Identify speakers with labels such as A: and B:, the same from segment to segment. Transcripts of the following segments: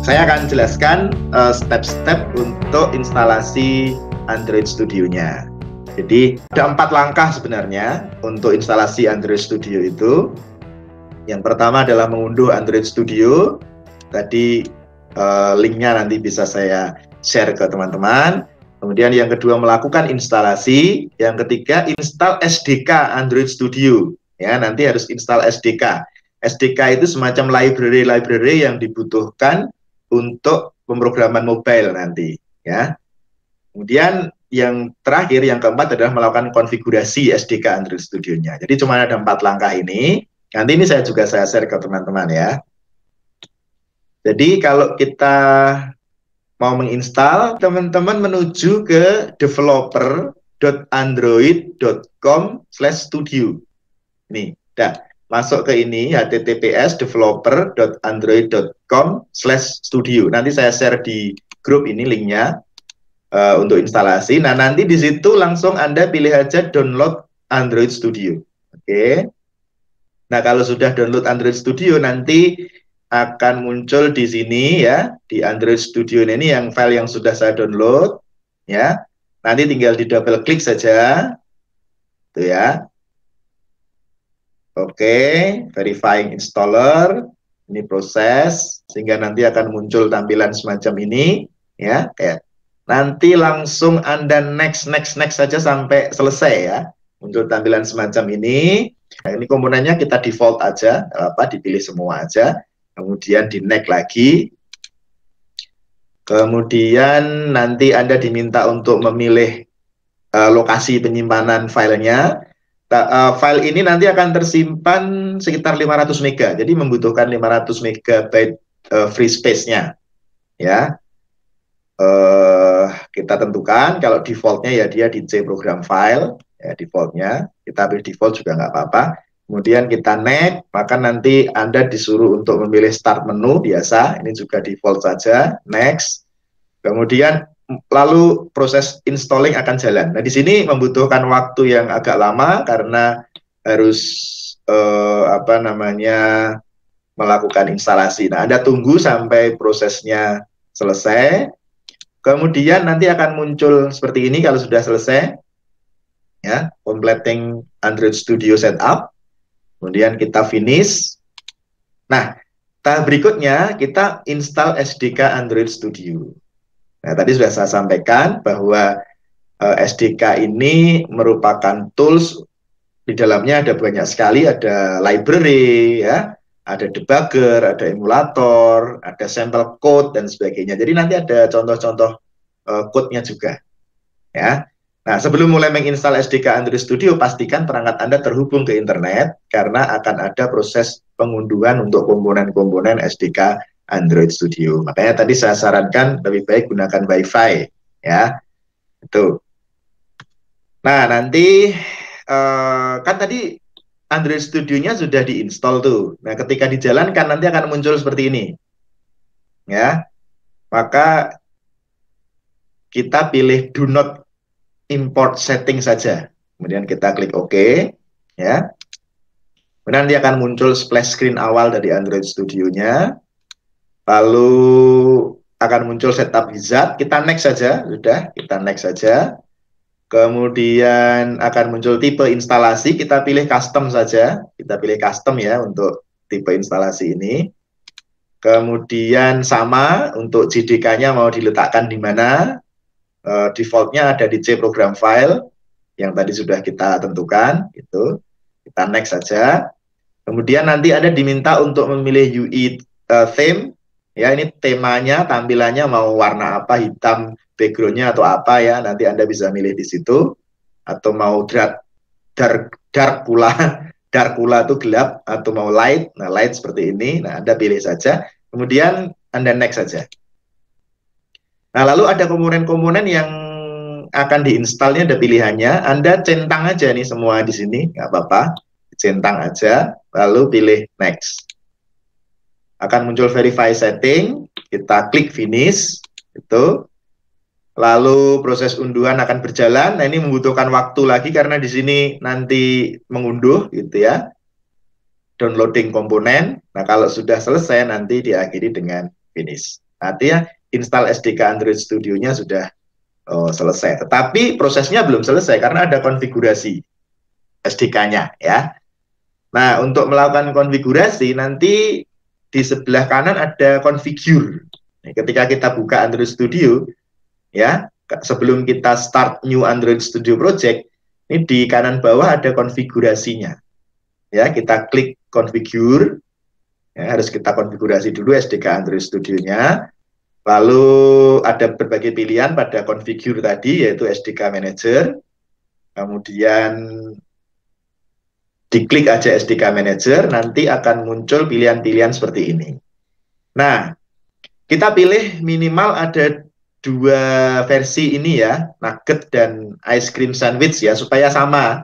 A: Saya akan jelaskan step-step untuk instalasi Android Studio-nya. Jadi ada 4 langkah sebenarnya untuk instalasi Android Studio itu. Yang pertama adalah mengunduh Android Studio. Tadi linknya nanti bisa saya share ke teman-teman. Kemudian yang kedua melakukan instalasi. Yang ketiga install SDK Android Studio. Ya, nanti harus install SDK. SDK itu semacam library yang dibutuhkan untuk pemrograman mobile nanti. Ya. Kemudian yang terakhir, yang keempat adalah melakukan konfigurasi SDK Android Studio-nya. Jadi cuma ada 4 langkah ini. Nanti ini saya share ke teman-teman ya. Jadi kalau kita mau menginstal, teman-teman menuju ke developer.android.com/studio. Nih, dah masuk ke ini https developer.android.com/studio. Nanti saya share di grup ini linknya untuk instalasi. Nah, nanti di situ langsung Anda pilih aja download Android Studio. Oke. Nah, kalau sudah download Android Studio nanti akan muncul di sini ya, di Android Studio ini yang file yang sudah saya download ya. Nanti tinggal di double klik saja. Tuh ya. Oke, verifying installer, ini proses, sehingga nanti akan muncul tampilan semacam ini, ya, kayak nanti langsung Anda next saja sampai selesai ya, muncul tampilan semacam ini. Nah, ini komponennya kita default aja, dipilih semua aja, kemudian di next lagi, kemudian nanti Anda diminta untuk memilih lokasi penyimpanan filenya. File ini nanti akan tersimpan sekitar 500 MB, jadi membutuhkan 500 MB free space-nya. Ya, kita tentukan kalau defaultnya ya dia di C program file, ya defaultnya. Kita pilih default juga nggak apa-apa. Kemudian kita next, maka nanti Anda disuruh untuk memilih start menu biasa, ini juga default saja. Next, kemudian lalu proses installing akan jalan. Nah, di sini membutuhkan waktu yang agak lama karena harus melakukan instalasi. Nah, Anda tunggu sampai prosesnya selesai. Kemudian nanti akan muncul seperti ini kalau sudah selesai. Ya, completing Android Studio setup. Kemudian kita finish. Nah, tahap berikutnya kita install SDK Android Studio. Nah, tadi sudah saya sampaikan bahwa SDK ini merupakan tools, di dalamnya ada banyak sekali, ada library, ya, ada debugger, ada emulator, ada sampel code, dan sebagainya. Jadi nanti ada contoh-contoh code-nya juga. Ya. Nah, sebelum mulai menginstal SDK Android Studio, pastikan perangkat Anda terhubung ke internet, karena akan ada proses pengunduhan untuk komponen-komponen SDK Android Studio. Makanya tadi saya sarankan lebih baik gunakan Wi-Fi, ya. Itu. Nah, nanti kan tadi Android Studio-nya sudah diinstal tuh. Nah, ketika dijalankan nanti akan muncul seperti ini. Ya. Maka kita pilih do not import setting saja. Kemudian kita klik OK, ya. Kemudian nanti akan muncul splash screen awal dari Android Studio-nya. Lalu akan muncul setup wizard, kita next saja, sudah, kita next saja. Kemudian akan muncul tipe instalasi, kita pilih custom saja, kita pilih custom ya untuk tipe instalasi ini. Kemudian sama untuk JDK-nya mau diletakkan di mana, defaultnya ada di C program file, yang tadi sudah kita tentukan, itu. Kita next saja. Kemudian nanti Anda diminta untuk memilih UI theme. Ya, ini temanya, tampilannya mau warna apa, hitam, background-nya atau apa ya, nanti Anda bisa milih di situ. Atau mau dark pula, dark pula itu gelap, atau mau light, nah light seperti ini, nah Anda pilih saja. Kemudian Anda next saja. Nah, lalu ada komponen-komponen yang akan diinstalnya, ada pilihannya. Anda centang aja nih semua di sini, nggak apa-apa, centang aja, lalu pilih next. Akan muncul verify setting, kita klik finish, itu. Lalu proses unduhan akan berjalan. Nah, ini membutuhkan waktu lagi karena di sini nanti mengunduh, gitu ya. Downloading komponen. Nah, kalau sudah selesai nanti diakhiri dengan finish. Artinya install SDK Android Studio-nya sudah selesai. Tetapi prosesnya belum selesai karena ada konfigurasi SDK-nya ya. Nah, untuk melakukan konfigurasi nanti di sebelah kanan ada configure. Ketika kita buka Android Studio ya, sebelum kita start new Android Studio project, ini di kanan bawah ada konfigurasinya. Ya, kita klik configure. Ya, harus kita konfigurasi dulu SDK Android Studio-nya. Lalu ada berbagai pilihan pada configure tadi, yaitu SDK Manager. Kemudian diklik aja SDK Manager, nanti akan muncul pilihan-pilihan seperti ini. Nah, kita pilih minimal ada 2 versi ini ya, nugget dan ice cream sandwich ya, supaya sama.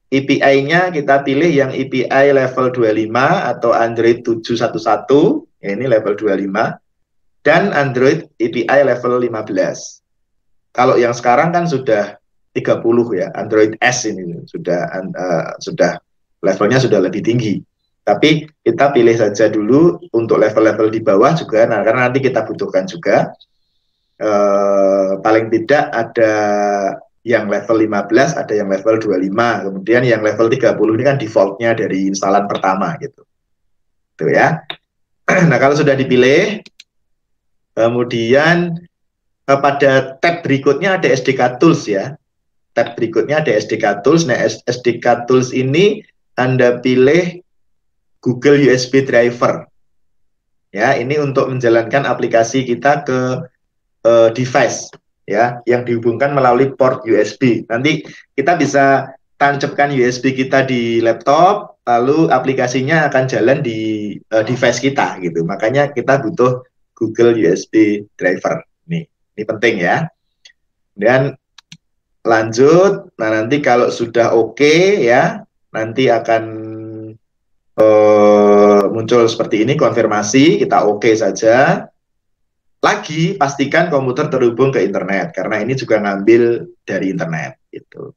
A: API-nya kita pilih yang API level 25 atau Android 7.1.1, ya ini level 25, dan Android API level 15. Kalau yang sekarang kan sudah 30 ya, Android S ini sudah levelnya sudah lebih tinggi. Tapi kita pilih saja dulu untuk level-level di bawah juga, nah, karena nanti kita butuhkan juga. Paling tidak ada yang level 15, ada yang level 25. Kemudian yang level 30 ini kan defaultnya dari instalan pertama gitu. Tuh ya. Nah, kalau sudah dipilih, kemudian pada tab berikutnya ada SDK Tools ya. Tab berikutnya ada SDK Tools. Nah, SDK Tools ini Anda pilih Google USB Driver. Ya, ini untuk menjalankan aplikasi kita ke device ya, yang dihubungkan melalui port USB. Nanti kita bisa tancapkan USB kita di laptop, lalu aplikasinya akan jalan di device kita gitu. Makanya kita butuh Google USB Driver. Ini penting ya. Dan lanjut. Nah, nanti kalau sudah oke ya, nanti akan muncul seperti ini, konfirmasi, kita oke saja. Lagi pastikan komputer terhubung ke internet, karena ini juga ngambil dari internet gitu.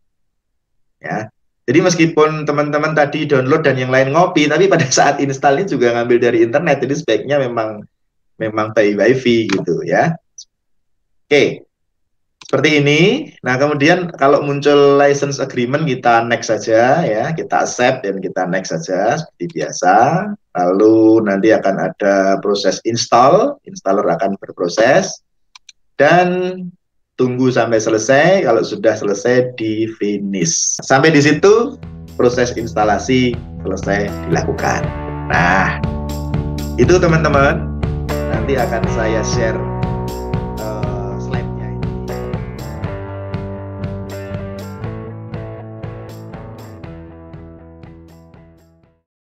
A: Ya. Jadi meskipun teman-teman tadi download dan yang lain ngopi, tapi pada saat install ini juga ngambil dari internet. Jadi sebaiknya memang by WiFi gitu ya. Oke. Seperti ini. Nah, kemudian kalau muncul license agreement, kita next saja ya, kita accept dan kita next saja seperti biasa. Lalu nanti akan ada proses install, installer akan berproses dan tunggu sampai selesai. Kalau sudah selesai, di finish. Sampai di situ proses instalasi selesai dilakukan. Nah, itu teman-teman. Nanti akan saya share